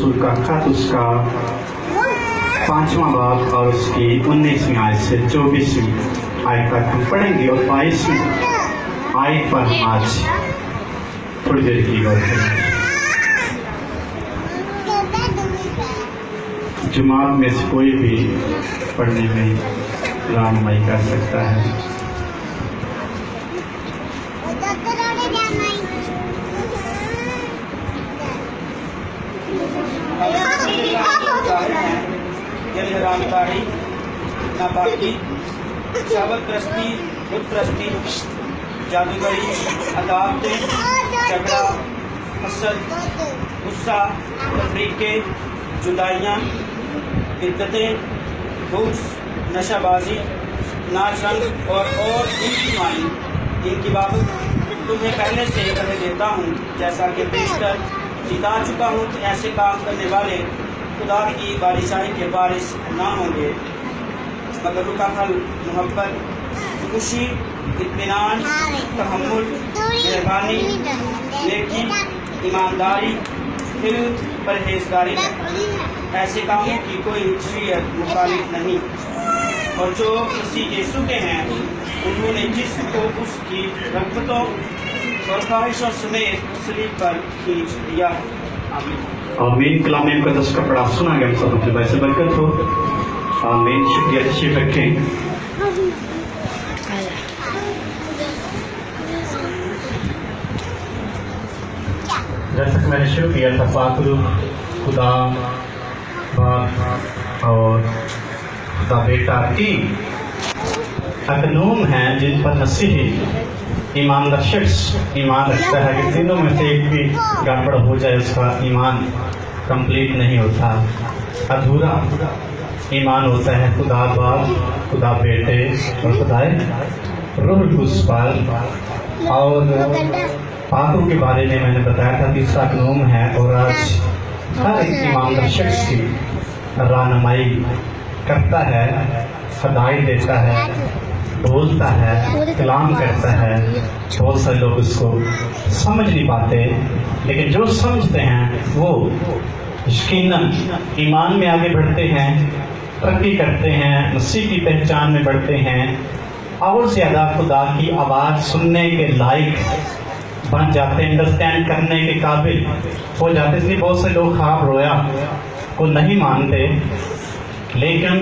रसूल का खत उसका 5वां बाब और उसकी 19वीं आयत से 24वीं आयत तक हम पढ़ेंगे और 22वीं आयत पर हम आज थोड़ी देर की गौर करेंगे। जुमात में से कोई भी पढ़ने में राममय कर सकता है। हरामकारी, नापाकी, शावत प्रस्ती, बुत प्रस्ती, जादूगरी, अदावतें, झगड़ा, हसद, गुस्सा, तफरीके, जुदाइयाँ, बिद्दतें, घूस, नशाबाजी, नाच रंग और इनकी बाबत तुम्हें पहले से कह देता हूँ, जैसा कि बेशतर जिता चुका हूँ कि ऐसे काम करने वाले खुदा की बारिशाही के बारिश ना होंगे, मगर रुका फल मोहब्बत, खुशी, इत्मीनान, तहम्मुल, मेहरबानी, नेकी, ईमानदारी, हिल्म, परहेजगारी है। ऐसे कामों की कोई शरीयत मुखालिफ नहीं। और जो मसीह यीशु के हैं, उन्होंने जिसको उसकी रग़बतों और ख्वाहिशों समेत सलीब पर खींच लिया। आमीन। आमीन। कलाम मुक़द्दस का पढ़ा सुना गया, सब अपने भाई से बरकत हो। आमीन। शुक्रिया, तशरीफ रखें। जैसा कि मैंने शुरू किया था, पाक रूह खुदा बाप और खुदा बेटा तीन अकनूम हैं जिन पर मसीही ईमानदार शख्स ईमान रखता है कि तीनों में से एक भी गड़बड़ हो जाए उसका ईमान कंप्लीट नहीं होता, अधूरा ईमान होता है। खुदा बाप, खुदा बेटे और खुदाए रूह कुद्स पर। और पाकों के बारे में मैंने बताया था तीसरा अकनूम है, और आज हर एक ईमानदार शख्स की रहनुमाई करता है, हदायत देता है, बोलता है, कलाम करता है। बहुत सारे लोग उसको समझ नहीं पाते, लेकिन जो समझते हैं वो यकीनन ईमान में आगे बढ़ते हैं, तरक्की करते हैं, मसीह की पहचान में बढ़ते हैं, और ज़्यादा खुदा की आवाज़ सुनने के लायक बन जाते हैं, अंडरस्टैंड करने के काबिल हो जाते। इसलिए बहुत से लोग ख्वाब रोया को नहीं मानते, लेकिन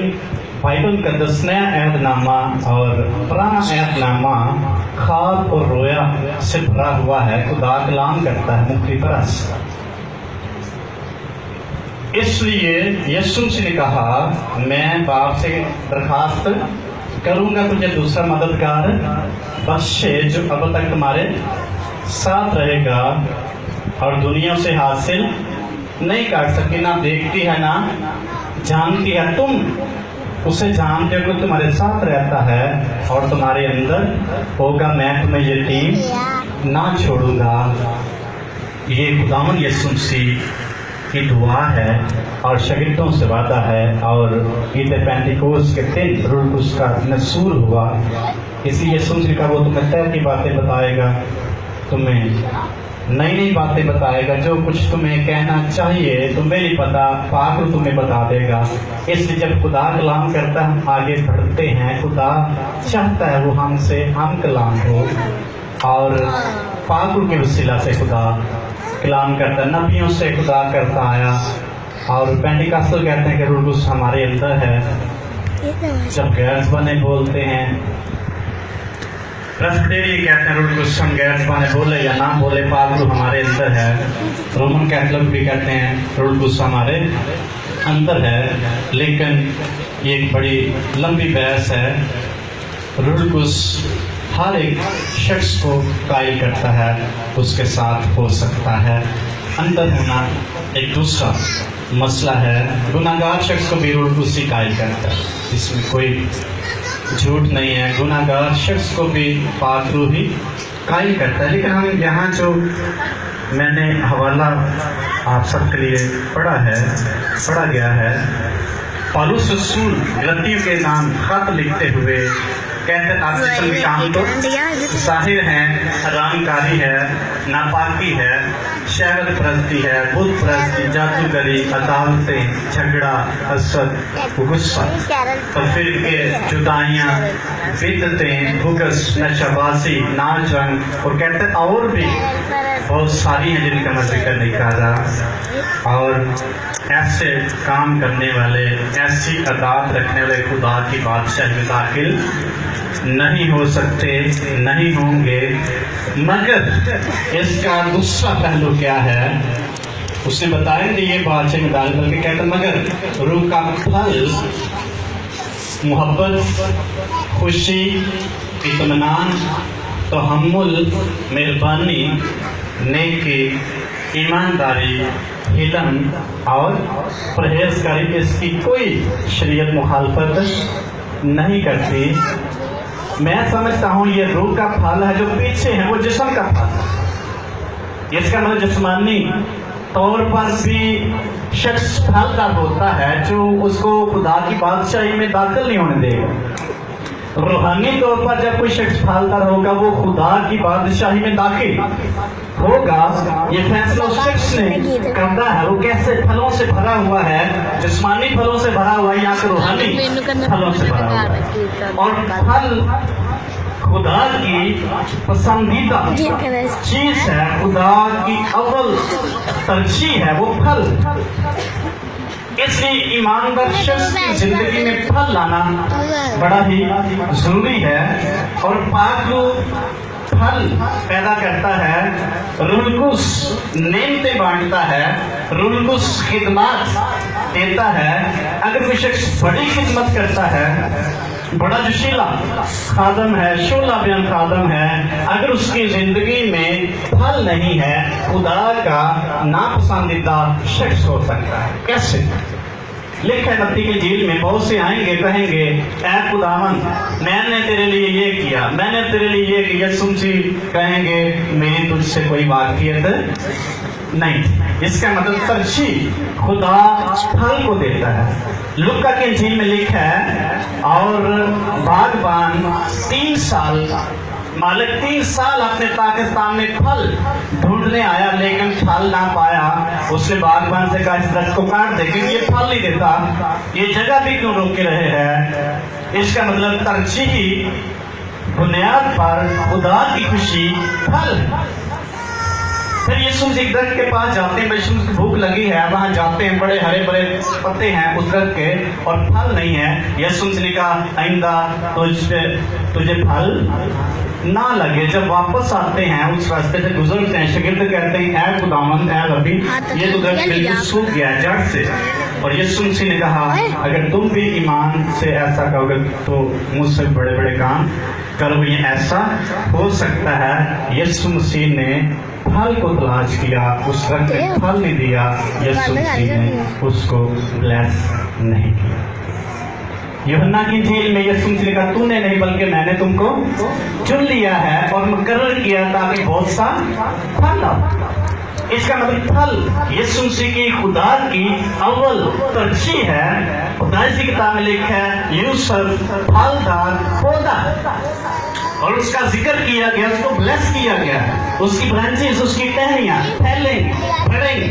बाइबल का 10 नया अहदनामा और पुराना अहदनामा ख्वाब और रोया से भरा हुआ है। खुदा कलाम करता है मुख्तलिफ तरह से। इसलिए यीशु ने कहा, मैं बाप से दरखास्त करूंगा तुझे दूसरा मददगार बख्शे, जो अब तक तुम्हारे साथ रहेगा और दुनिया से हासिल नहीं कर सकी, ना देखती है ना जानती है। तुम उसे जानते हो कि तुम्हारे साथ रहता है और तुम्हारे अंदर होगा, मैं तुम्हें यतीम ना छोड़ूंगा। ये खुदावंद यीशु मसीह की दुआ है और शागिर्दों से वादा है। और ईद पेंटिकोस के दिन रूह कुद्स का नसूल हुआ, इसलिए यीशु मसीह का वो तुम्हें तय की बातें बताएगा, तुम्हें नई नई बातें बताएगा, जो कुछ तुम्हें कहना चाहिए तुम्हें नहीं पता, पाक तुम्हें बता देगा। इसलिए जब खुदा कलाम करता है हम आगे बढ़ते हैं। खुदा चाहता है वो हमसे हम कलाम हो, और पाक के वसीला से खुदा कलाम करता है, नबियों से खुदा करता आया। और पेंटिकॉस्टल कहते हैं कि रूह कुद्स हमारे अंदर है। जब गैर ज़बानें बोलते हैं, प्रेस्बिटेरियन कहते हैं रूह कुद्स हम गैर ज़बानें बोले या ना बोले, पाक रूह हमारे अंदर है। रोमन कैथोलिक भी कहते हैं रूह कुद्स हमारे अंदर है। लेकिन ये एक बड़ी लंबी बहस है। रूह कुद्स हर एक शख्स को कायल करता है, उसके साथ हो सकता है। अंदर होना एक दूसरा मसला है। गुनाहगार शख्स को भी रूह कुद्स ही कायल करता है, इसमें कोई झूठ नहीं है। गुनाहगार शख्स को भी पाक रूह ही कायल करता है। लेकिन हम यहाँ जो मैंने हवाला आप सबके लिए पढ़ा गया है, पौलुस रसूल गलतियों के नाम खत लिखते हुए कहते हैं तात्विक काम तो जाहिर है, हरामकारी है, नापाकी है, शहवत परस्ती है, बुत परस्ती, जादूगरी, अदावतें, झगड़ा, हसद, गुस्सा, तो फिर के जुदाइयाँ, बिदतें, भुगस, नशाबाजी, नाच रंग, और कहते हैं और भी बहुत सारी हैं जिनका मैं जिक्र नहीं कर रहा। और ऐसे काम करने वाले, ऐसी अदात रखने वाले खुदा की बादशाह में दाखिल नहीं हो सकते, नहीं होंगे। मगर इसका दूसरा पहलू क्या है, उसने बताया कि ये बादशाह में दाखिल, बल्कि कहते मगर रूह का फल मोहब्बत, खुशी, इत्मीनान, तहम्मुल, मेहरबानी, नेकी, ईमानदारी, हिलम और परहेजगारी, इसकी कोई शरीयत मुखालफत नहीं करती। मैं समझता हूँ ये रूह का फल है, जो पीछे है वो जिस्म का फल है। इसका मतलब जिस्मानी तौर पर भी शख्स फलदार होता है जो उसको खुदा की बादशाही में दाखिल नहीं होने देगा। रूहानी तौर पर जब कोई शख्स फलदार होगा वो खुदा की बादशाही में दाखिल होगा। ये फैसला उस शख्स ने करना है, वो कैसे फलों से भरा हुआ है, जिस्मानी फलों से भरा हुआ है या फिर रूहानी फलों से भरा हुआ है। और फल खुदा की पसंदीदा चीज है, खुदा की अव्वल तरजीह है वो फल। इसलिए ईमानदार शख्स की जिंदगी में फल लाना बड़ा ही जरूरी है। और पाक रूह फल पैदा करता है, रूहुल-कुद्स नेमतें बांटता है, रूहुल-कुद्स खिदमत देता है। अगर कोई शख्स बड़ी खिदमत करता है, बड़ा जोशीला खादम है, शोला बयान खादम है, अगर उसकी जिंदगी में फल नहीं है, खुदा का नापसंदीदा शख्स हो सकता है। कैसे? लिखा है मत्ती की इंजील में, बहुत से आएंगे कहेंगे ऐ खुदावन मैंने तेरे लिए ये किया, मैंने तेरे लिए ये किया। सुनसी कहेंगे मेरी तुझसे कोई वाकियत नहीं। इसका मतलब तरजीह खुदा फल को देता है। लुका की इंजील में लिखा है और बागबान 3 साल, मालिक 3 साल अपने पाकिस्तान में फल ढूंढने आया लेकिन फल ना पाया। उसने बागबान से कहा इस दरख्त को काट दे क्योंकि ये फल नहीं देता, ये जगह भी क्यों रोके रहे हैं। इसका मतलब तरजीही बुनियाद पर खुदा की खुशी फल। फिर यीशु एक दरख्त के पास जाते हैं, यीशु की भूख लगी है, वहां जाते हैं, बड़े हरे भरे पत्ते हैं उस दरख्त के और फल नहीं है। यीशु ने कहा आइंदा तुझे फल ना लगे। जब वापस आते हैं उस रास्ते से गुजरते हैं, शागिर्द कहते हैं ऐ खुदावंद ऐ रब्बी ये तो दरख्त बिल्कुल सूख गया है जड़ से। और यीशु ने कहा अगर तुम भी ईमान से ऐसा करोगे तो मुझसे बड़े बड़े काम करोगे। ये ऐसा हो सकता है। यीशु मसीह ने फल को तलाश किया, उस दरख्त ने फल नहीं दिया, यीशु मसीह ने उसको ब्लेस नहीं किया। यूहन्ना की इंजील में यीशु मसीह ने कहा तूने नहीं बल्कि मैंने तुमको चुन लिया है और मुकर्रर किया ताकि बहुत सा फल लाओ। इसका मतलब फल यीशु मसीह की खुदा की अव्वल तरजीह है। खुदा की किताब में लिखा है यूसुफ फलदार पौधा और उसका जिक्र किया गया, उसको ब्लेस किया गया, उसकी ब्रांचेस, उसकी टहनियां फैलेंगी, बढ़ेंगी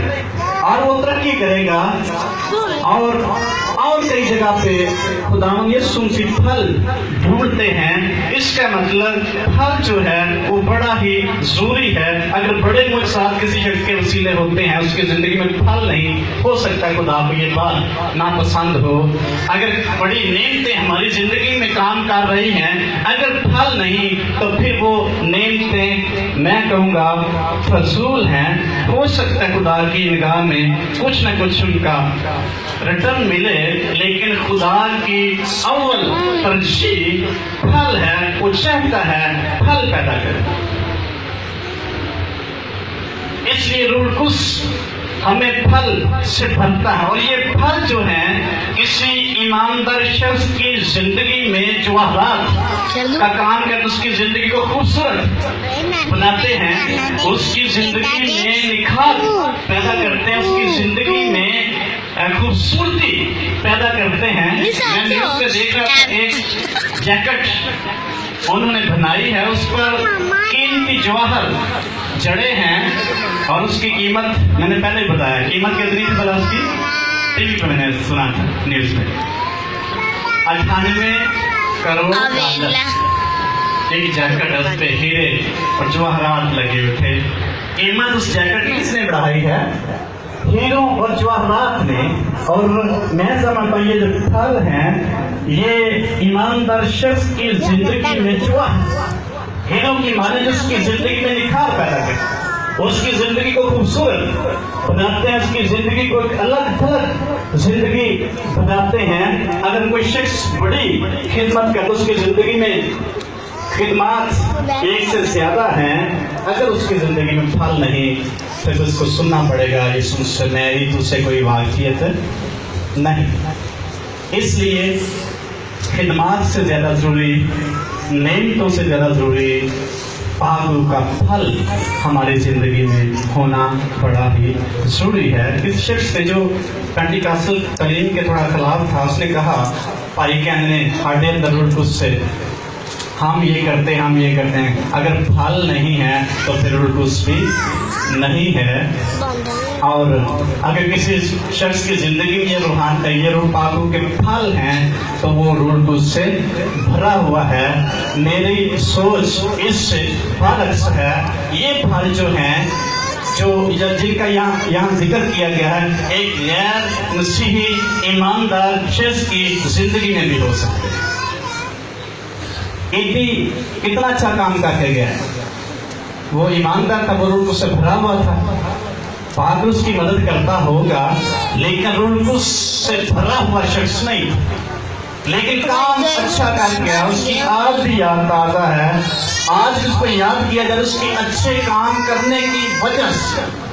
और वो तरक्की करेगा। और कई जगह पे खुदावंद यीशु मसीह फल ढूंढते हैं। इसका मतलब फल जो है वो बड़ा ही जरूरी है। अगर बड़े मुआजिज़ात किसी शख्स के वसीले होते हैं, उसकी जिंदगी में फल नहीं हो सकता, खुदा को ये बात नापसंद हो। अगर बड़ी नेमतें हमारी जिंदगी में काम कर रही हैं, अगर फल नहीं तो फिर वो नेमतें मैं कहूँगा फजूल हैं। हो सकता है खुदा की निगाह में कुछ न कुछ उनका रिटर्न मिले, लेकिन खुदा की अव्वल तरजीह फल है। वो चाहता है फल पैदा करे। इसलिए रूहुल-कुद्स हमें फल से भरता है और ये फल जो है किसी ईमानदार शख्स की जिंदगी में जो हालात का काम करते उसकी जिंदगी को खूबसूरत बनाते हैं, उसकी जिंदगी में निखार पैदा करते हैं, उसकी जिंदगी में खूबसूरती पैदा करते हैं। मैं न्यूज़ पे देख रहा था एक जैकेट उन्होंने बनाई है, उस पर कीमती जवाहर जड़े हैं और उसकी कीमत मैंने पहले ही बताया, कीमत कितनी थी भला उसकी? टीवी पे मैंने सुना था, न्यूज में 98 करोड़ डॉलर। एक जैकेट है, उस पे हीरे और जवाहरात लगे हुए थे। कीमत उस जैकेट की किसने बढ़ाई है? हीरों और जवाहरात ने। और मैं समझता हूँ ये जो फल हैं, ये ईमानदार शख्स की जिंदगी में जो हीरो की माने जो उसकी जिंदगी में निखार पैदा करते, उसकी जिंदगी को खूबसूरत बनाते हैं, उसकी जिंदगी को एक अलग थलग जिंदगी बनाते हैं। अगर कोई शख्स बड़ी खिदमत करता, उसकी जिंदगी में खिदमत एक से ज्यादा हैं, अगर उसकी जिंदगी में फल नहीं, फिर उसको सुनना पड़ेगा यीशु मुझसे मेरी तुझसे कोई वाकियत नहीं। इसलिए खिदमत से ज्यादा जरूरी, नेमतों से ज्यादा जरूरी पागु का फल हमारी जिंदगी में होना बड़ा ही जरूरी है। इस शख्स ने जो पेंटिकास्टल तालीम के थोड़ा खिलाफ था, उसने कहा भाई कहने हाडे अंदर उससे हम ये करते हैं, हम ये करते हैं, अगर फल नहीं है तो फिर रुलकुस भी नहीं है। और अगर किसी शख्स की जिंदगी में ये रूह पाकू के फल हैं तो वो रुलकुस से भरा हुआ है। मेरी सोच इससे बरअक्स है। ये फल जो हैं, जो जिनका यहाँ जिक्र किया गया है, एक गैर मसीही ईमानदार शख्स की जिंदगी में भी हो सकते हैं। कितना अच्छा काम करके गया है, वो ईमानदार था, वो रूह से भरा हुआ था, पाक उसकी मदद करता होगा, लेकिन रूह से भरा हुआ शख्स नहीं, लेकिन काम अच्छा कर गया, उसकी आज भी याद ताजा है। आज उसको याद किया जाए उसके अच्छे काम करने की वजह से,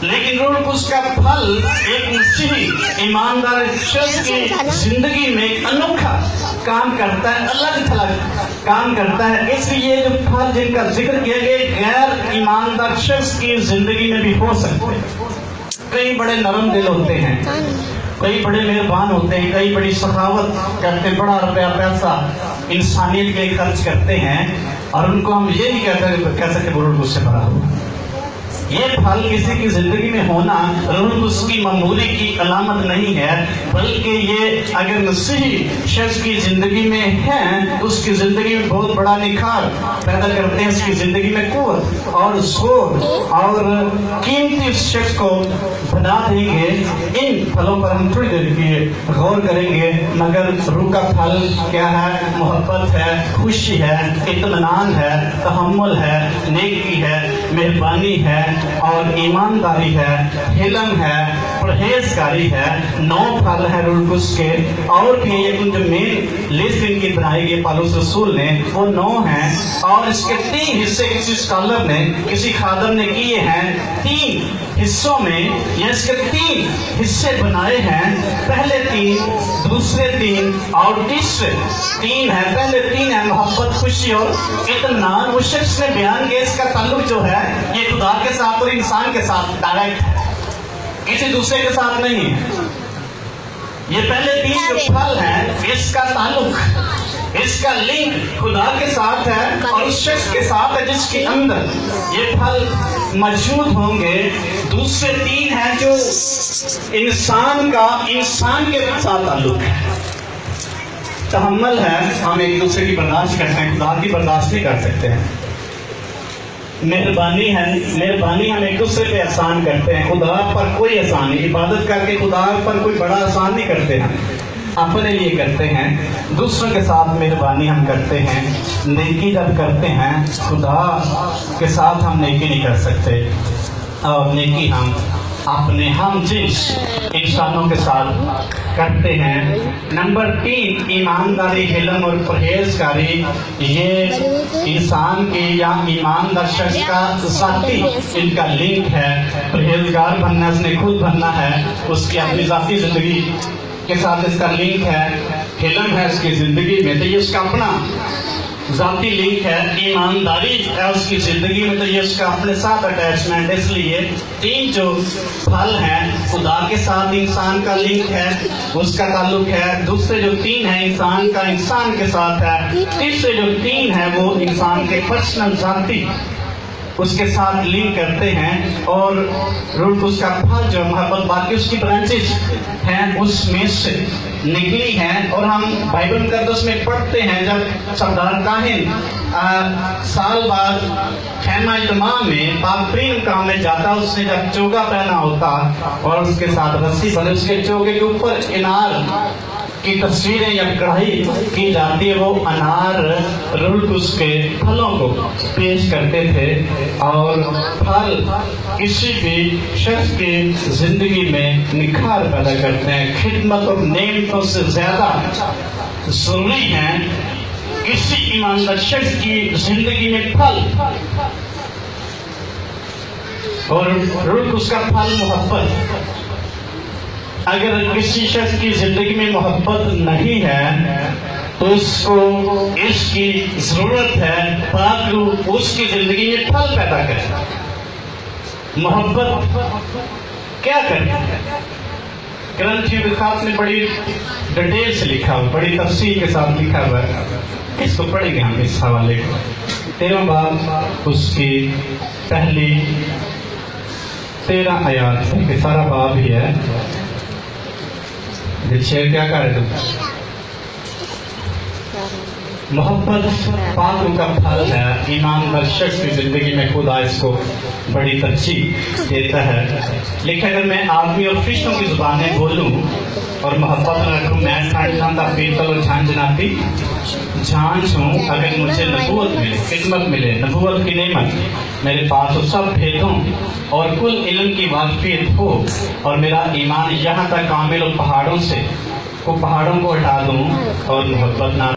लेकिन रूह उसका फल एक मसीही ईमानदार शख्स की जिंदगी में एक अनोखा काम करता है, अलग थलग काम करता है। इसलिए जो फल जिनका जिक्र किया गया गैर ईमानदार शख्स की जिंदगी में भी हो सकते हैं। कई बड़े नरम दिल होते हैं, कई बड़े मेहरबान होते हैं, कई बड़ी सखावत करते हैं, बड़ा रुपया पैसा इंसानियत के लिए खर्च करते हैं, और उनको हम ये नहीं कह सकते बुरुल गुस्से भरा हुआ। ये फल किसी की जिंदगी में होना रूह उसकी मामूली की अलामत नहीं है, बल्कि ये अगर मसीही शख्स की जिंदगी में है, उसकी जिंदगी में बहुत बड़ा निखार पैदा करते हैं, उसकी जिंदगी में कुव्वत और जोर और कीमती उस शख्स को बना देंगे। इन फलों पर हम थोड़ी देर के गौर करेंगे। मगर रूह का फल क्या है? मोहब्बत है, खुशी है, इत्मीनान है, तहम्मुल है, नेकी है, मेहरबानी है और ईमानदारी है, हिलम है, परहेजगारी है। 9 फल है रूह के, और भी ये जो मेन लिस्ट इनकी बनाई गई पौलुस रसूल ने, वो 9 हैं, और इसके 3 हिस्से किसी स्कॉलर ने, किसी खादम ने किए हैं। 3 हिस्सों में ये इसके 3 हिस्से बनाए हैं। पहले 3, दूसरे 3 और तीसरे 3 है। पहले 3 है मोहब्बत, खुशी और इत्मीनान। वो शख्स ने बयान किया इसका ताल्लुक जो है ये खुदा के साथ और इंसान के साथ डायरेक्ट, किसी दूसरे के साथ नहीं है। ये पहले 3 जो फल है, इसका ताल्लुक, इसका लिंक खुदा के साथ है और उस शख्स के साथ है जिसके अंदर ये फल मौजूद होंगे। दूसरे 3 हैं जो इंसान का इंसान के साथ ताल्लुक है। तहम्मुल है, हम एक दूसरे की बर्दाश्त करते हैं, खुदा की बर्दाश्त नहीं कर सकते हैं। मेहरबानी है, मेहरबानी हम एक दूसरे पे एहसान करते हैं, खुदा पर कोई एहसान नहीं। इबादत करके खुदा पर कोई बड़ा एहसान नहीं करते हैं, अपने लिए करते हैं। दूसरों के साथ मेहरबानी हम करते हैं। नेकी जब करते हैं, खुदा के साथ हम नेकी नहीं कर सकते, और नेकी हम अपने हम जिस इंसानों के साथ करते हैं। नंबर 3 ईमानदारी, हिलम और परहेजगारी। ये इंसान के या ईमानदार शख्स का ज़ाती इनका लिंक है। परहेजगार बनना उसने खुद बनना है, उसकी अपनी ज़ाती जिंदगी के साथ इसका लिंक है। हिलम है उसकी जिंदगी में, तो ये उसका अपना ज़ाती लिंक है। ईमानदारी है उसकी जिंदगी में, तो ये उसका अपने साथ अटैचमेंट। इसलिए 3 जो फल हैं खुदा کے ساتھ انسان کا لنک ہے، اس کا تعلق ہے۔ دوسرے جو 3 ہیں انسان کا انسان کے ساتھ ہے۔ تیسرے جو 3 ہیں وہ انسان کے پرسنل ذاتی اس کے ساتھ لنک کرتے ہیں، اور روح اس کا پھل جو محبت باقی اس کی برانچز ہیں اس میں سے نکلی ہیں۔ اور ہم بائبل مقدس میں پڑھتے ہیں جب سردار کاہن سال بعد خیمہ اجتماع میں پاکترین مقام میں جاتا، اس نے جب چوگا پہنا ہوتا اور اس کے ساتھ رسی بندھی، اس کے چوگے کے اوپر انار کی تصویریں یا کڑھائی کی جاتی ہے، وہ انار روح القدس کے پھلوں کو پیش کرتے تھے۔ اور پھل کسی بھی شخص کی زندگی میں نکھار پیدا کرتے ہیں، خدمت اور نعمتوں سے زیادہ ضروری ہیں کسی ایماندار شخص کی زندگی میں پھل، اور روح القدس کا پھل محبت۔ اگر کسی شخص کی زندگی میں محبت نہیں ہے تو اس کو اس کی ضرورت ہے پاک روح اس کی زندگی میں پھل پیدا کرے۔ محبت کیا کرتی ہے؟ گرنتھیوں کے خط میں بڑی ڈیٹیل سے لکھا ہوا، بڑی تفصیل کے ساتھ لکھا ہوا ہے۔ اس کو پڑھیں گے ہم اس حوالے کو۔ 13 باب اس کی پہلی 13 آیات ہے کہ سارا باب ہی ہے۔ شیر کیا کر رہے تم؟ محبت پاک روح کا پھل ہے۔ ایماندار شخص کی زندگی میں خدا اس کو بڑی ترجیح دیتا ہے۔ لیکن اگر میں آدمی اور فرشتوں کی زبانیں بولوں اور محبت نہ رکھوں، میں کھانڈا پیتل اور جھانجھناتی جھانچ ہوں، اگر مجھے نبوت ملے، خدمت ملے، نبوت کی نعمت میرے پاس ہو، سب بھیدوں اور کل علم کی واقفیت ہو، اور میرا ایمان یہاں تک کامل ہو پہاڑوں کو ہٹا دوں اور محبت نہ